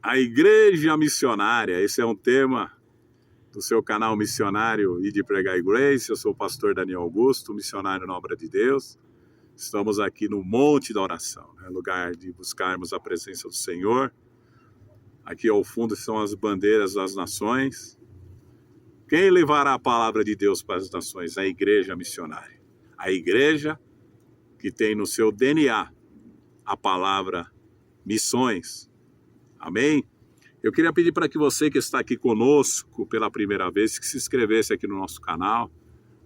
A Igreja Missionária, esse é um tema do seu canal missionário e de Pregar Grace. Eu sou o pastor Daniel Augusto, missionário na obra de Deus. Estamos aqui no Monte da Oração, lugar de buscarmos a presença do Senhor. Aqui ao fundo são as bandeiras das nações. Quem levará a palavra de Deus para as nações? A Igreja Missionária. A igreja que tem no seu DNA a palavra missões. Amém? Eu queria pedir para que você que está aqui conosco pela primeira vez, que se inscrevesse aqui no nosso canal,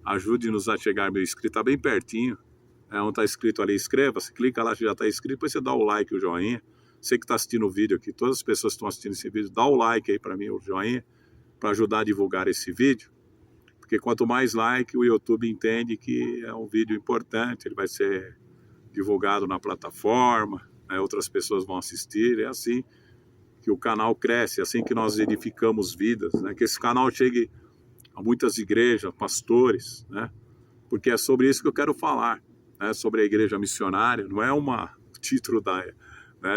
ajude-nos a chegar meu inscrito, está bem pertinho, onde está escrito ali, inscreva-se, clica lá que já está inscrito, depois você dá o like, o joinha. Você que está assistindo o vídeo aqui, todas as pessoas que estão assistindo esse vídeo, dá o like aí para mim, o joinha, para ajudar a divulgar esse vídeo, porque quanto mais like, o YouTube entende que é um vídeo importante, ele vai ser divulgado na plataforma, outras pessoas vão assistir, é assim que o canal cresce, é assim que nós edificamos vidas, que esse canal chegue a muitas igrejas, pastores, porque é sobre isso que eu quero falar, sobre a igreja missionária. Não é um título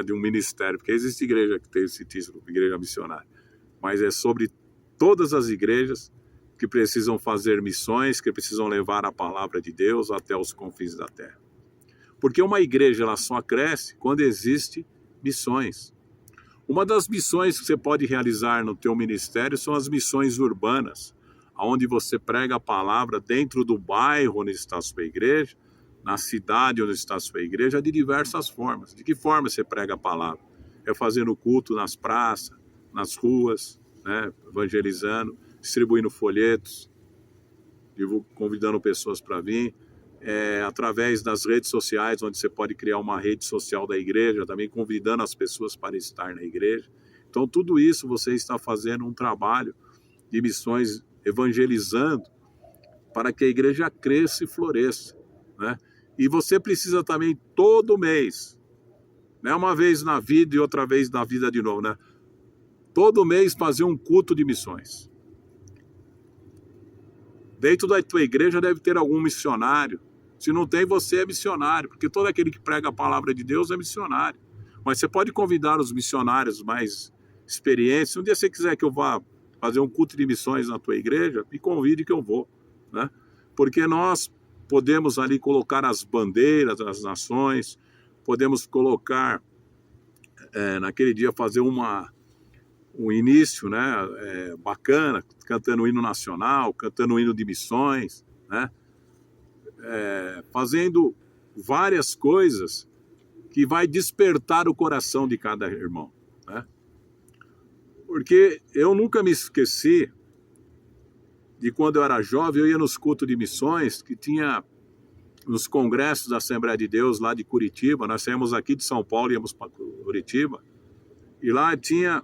de um ministério, porque existe igreja que tem esse título, igreja missionária, mas é sobre todas as igrejas que precisam fazer missões, que precisam levar a palavra de Deus até os confins da terra. Porque uma igreja ela só cresce quando existe missões. Uma das missões que você pode realizar no teu ministério são as missões urbanas, onde você prega a palavra dentro do bairro onde está a sua igreja, na cidade onde está a sua igreja, de diversas formas. De que forma você prega a palavra? É fazendo culto nas praças, nas ruas, evangelizando, distribuindo folhetos, convidando pessoas para vir, através das redes sociais, onde você pode criar uma rede social da igreja, também convidando as pessoas para estar na igreja. Então, tudo isso você está fazendo um trabalho de missões, evangelizando, para que a igreja cresça e floresça. E você precisa também, todo mês, uma vez na vida e outra vez na vida de novo, todo mês fazer um culto de missões. Dentro da tua igreja deve ter algum missionário. Se não tem, você é missionário, porque todo aquele que prega a palavra de Deus é missionário. Mas você pode convidar os missionários mais experientes. Se um dia você quiser que eu vá fazer um culto de missões na tua igreja, me convide que eu vou. Porque nós podemos ali colocar as bandeiras das nações, podemos colocar, naquele dia, fazer um início bacana, cantando o hino nacional, cantando o hino de missões, fazendo várias coisas que vai despertar o coração de cada irmão. Porque eu nunca me esqueci de quando eu era jovem, eu ia nos cultos de missões, que tinha nos congressos da Assembleia de Deus lá de Curitiba. Nós saímos aqui de São Paulo e íamos para Curitiba, e lá tinha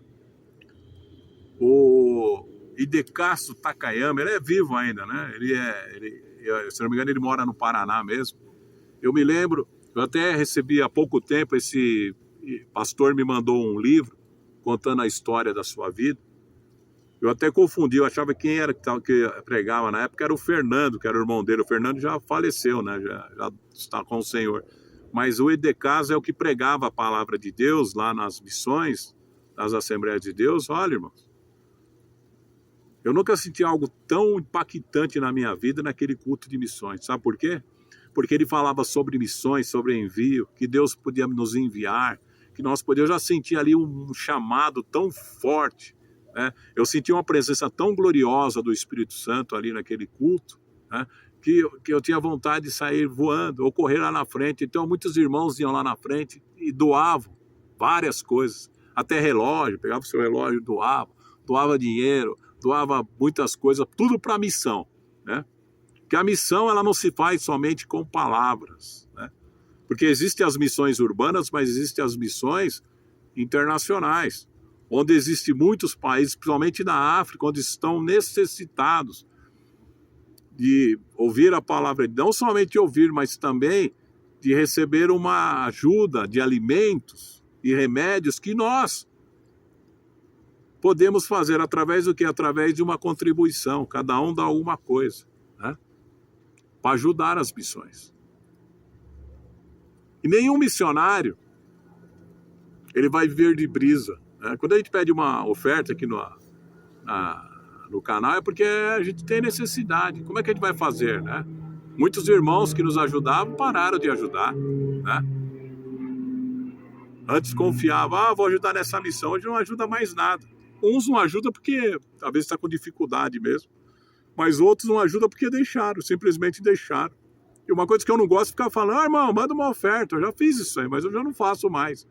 o Hidecastro Takayama. Ele é vivo ainda, se não me engano, ele mora no Paraná mesmo. Eu me lembro, eu até recebi há pouco tempo, esse pastor me mandou um livro contando a história da sua vida. Eu até confundi, eu achava que quem era que pregava na época era o Fernando, que era o irmão dele. O Fernando já faleceu, já está com o Senhor. Mas o Hidecastro é o que pregava a palavra de Deus lá nas missões, nas Assembleias de Deus. Olha, irmãos, eu nunca senti algo tão impactante na minha vida naquele culto de missões. Sabe por quê? Porque ele falava sobre missões, sobre envio, que Deus podia nos enviar, que nós podíamos. Eu já senti ali um chamado tão forte, Eu senti uma presença tão gloriosa do Espírito Santo ali naquele culto, que eu tinha vontade de sair voando, ou correr lá na frente. Então, muitos irmãos iam lá na frente e doavam várias coisas, até relógio, pegava o seu relógio e doava dinheiro, doava muitas coisas, tudo para a missão, Porque a missão ela não se faz somente com palavras, Porque existem as missões urbanas, mas existem as missões internacionais, onde existem muitos países, principalmente na África, onde estão necessitados de ouvir a palavra, não somente ouvir, mas também de receber uma ajuda de alimentos e remédios que nós podemos fazer através do quê? Através de uma contribuição. Cada um dá alguma coisa, para ajudar as missões. E nenhum missionário ele vai viver de brisa, Quando a gente pede uma oferta aqui no canal, é porque a gente tem necessidade. Como é que a gente vai fazer, né? Muitos irmãos que nos ajudavam pararam de ajudar, né? Antes confiava, vou ajudar nessa missão, hoje não ajuda mais nada. Uns não ajudam porque talvez está com dificuldade mesmo, mas outros não ajudam porque deixaram, simplesmente deixaram. E uma coisa que eu não gosto é ficar falando, irmão, manda uma oferta, eu já fiz isso aí, mas eu já não faço mais.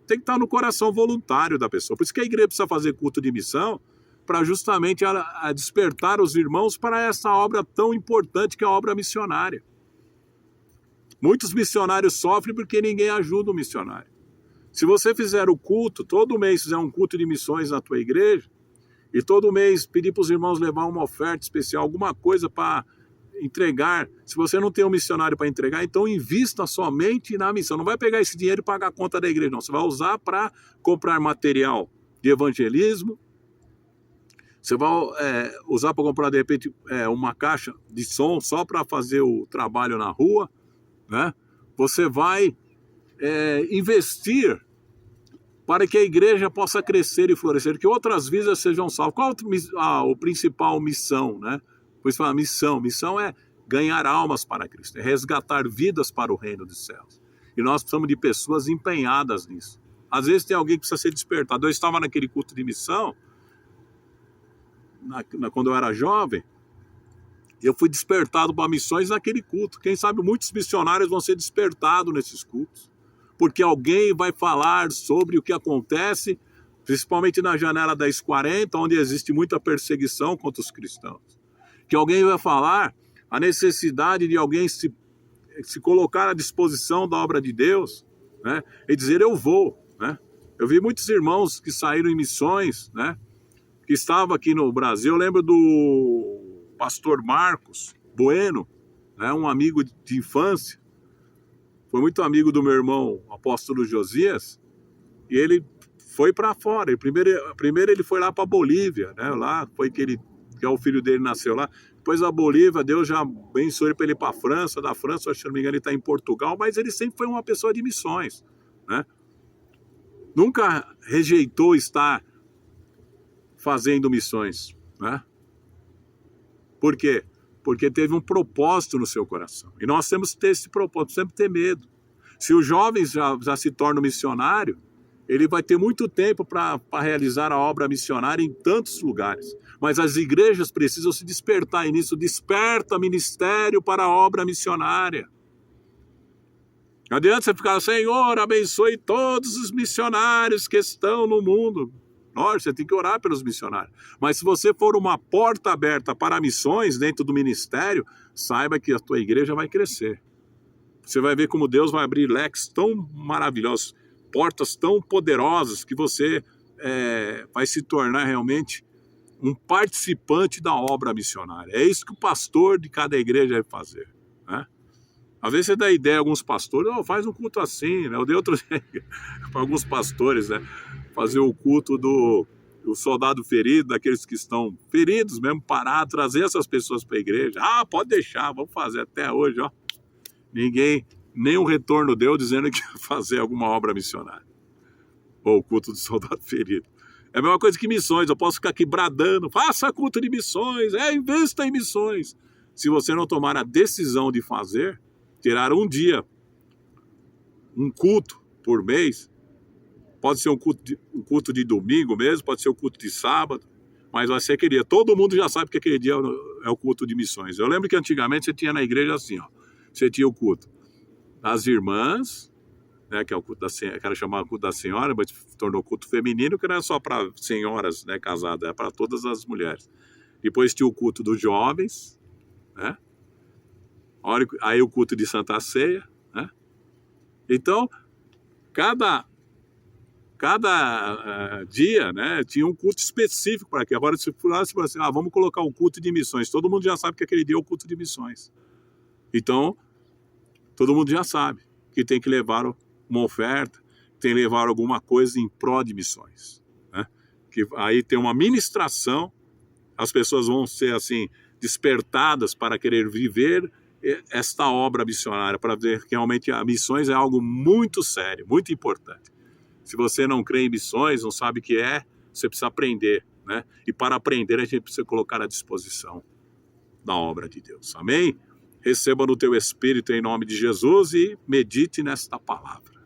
Tem que estar no coração voluntário da pessoa. Por isso que a igreja precisa fazer culto de missão, para justamente a despertar os irmãos para essa obra tão importante que é a obra missionária. Muitos missionários sofrem porque ninguém ajuda o missionário. Se você fizer o culto, todo mês fizer um culto de missões na tua igreja, e todo mês pedir para os irmãos levar uma oferta especial, alguma coisa para entregar, se você não tem um missionário para entregar, então invista somente na missão. Não vai pegar esse dinheiro e pagar a conta da igreja, não. Você vai usar para comprar material de evangelismo, você vai usar para comprar, de repente, uma caixa de som só para fazer o trabalho na rua, né? Você vai investir para que a igreja possa crescer e florescer, que outras vidas sejam salvas. Qual a principal missão, né? Por isso fala missão. Missão é ganhar almas para Cristo, é resgatar vidas para o reino dos céus. E nós precisamos de pessoas empenhadas nisso. Às vezes tem alguém que precisa ser despertado. Eu estava naquele culto de missão, quando eu era jovem, eu fui despertado para missões naquele culto. Quem sabe muitos missionários vão ser despertados nesses cultos, porque alguém vai falar sobre o que acontece, principalmente na janela 1040, onde existe muita perseguição contra os cristãos. Que alguém vai falar a necessidade de alguém se colocar à disposição da obra de Deus, né? E dizer, eu vou, né? Eu vi muitos irmãos que saíram em missões, né? Que estavam aqui no Brasil. Eu lembro do pastor Marcos Bueno, né? Um amigo de infância, foi muito amigo do meu irmão, o apóstolo Josias, e ele foi para fora. Primeiro ele foi lá para a Bolívia, né? Lá foi que o filho dele nasceu lá. Depois da Bolívia, Deus já abençoou ele para ele ir para a França. Da França, se não me engano, ele está em Portugal, mas ele sempre foi uma pessoa de missões, né? Nunca rejeitou estar fazendo missões, né? Por quê? Porque teve um propósito no seu coração. E nós temos que ter esse propósito, sempre ter medo. Se o jovem já se torna um missionário, ele vai ter muito tempo para realizar a obra missionária em tantos lugares. Mas as igrejas precisam se despertar, e nisso desperta ministério para a obra missionária. Não adianta você ficar, Senhor, abençoe todos os missionários que estão no mundo. Lógico, você tem que orar pelos missionários. Mas se você for uma porta aberta para missões dentro do ministério, saiba que a tua igreja vai crescer. Você vai ver como Deus vai abrir leques tão maravilhosos, portas tão poderosas, que você vai se tornar realmente um participante da obra missionária. É isso que o pastor de cada igreja deve fazer, né? Às vezes você dá ideia a alguns pastores, faz um culto assim, né? Eu dei outro para alguns pastores, né? Fazer o culto do soldado ferido, daqueles que estão feridos mesmo, parar, trazer essas pessoas para a igreja. Pode deixar, vamos fazer até hoje, ó. Ninguém, nenhum retorno deu dizendo que ia fazer alguma obra missionária. Ou o culto do soldado ferido. É a mesma coisa que missões. Eu posso ficar aqui bradando, faça culto de missões, investa em missões. Se você não tomar a decisão de fazer, tirar um dia, um culto por mês, pode ser um culto de domingo mesmo, pode ser um culto de sábado, mas vai ser aquele dia. Todo mundo já sabe que aquele dia é o culto de missões. Eu lembro que antigamente você tinha na igreja assim, ó. Você tinha o culto das irmãs, né, que é o culto da senhora, que era chamado culto da senhora, mas se tornou culto feminino, que não é só para senhoras, né, casadas, é para todas as mulheres. Depois tinha o culto dos jovens, né? Aí o culto de Santa Ceia, né? Então, cada dia, né, tinha um culto específico para aquilo. Agora, se for assim, vamos colocar um culto de missões, todo mundo já sabe que aquele dia é o culto de missões. Então, todo mundo já sabe que tem que levar uma oferta, tem que levar alguma coisa em prol de missões, né? Que aí tem uma ministração, as pessoas vão ser assim despertadas para querer viver esta obra missionária, para ver que realmente a missões é algo muito sério, muito importante. Se você não crê em missões, não sabe o que é, você precisa aprender, né? E para aprender, a gente precisa colocar à disposição da obra de Deus. Amém? Receba no teu espírito em nome de Jesus e medite nesta palavra.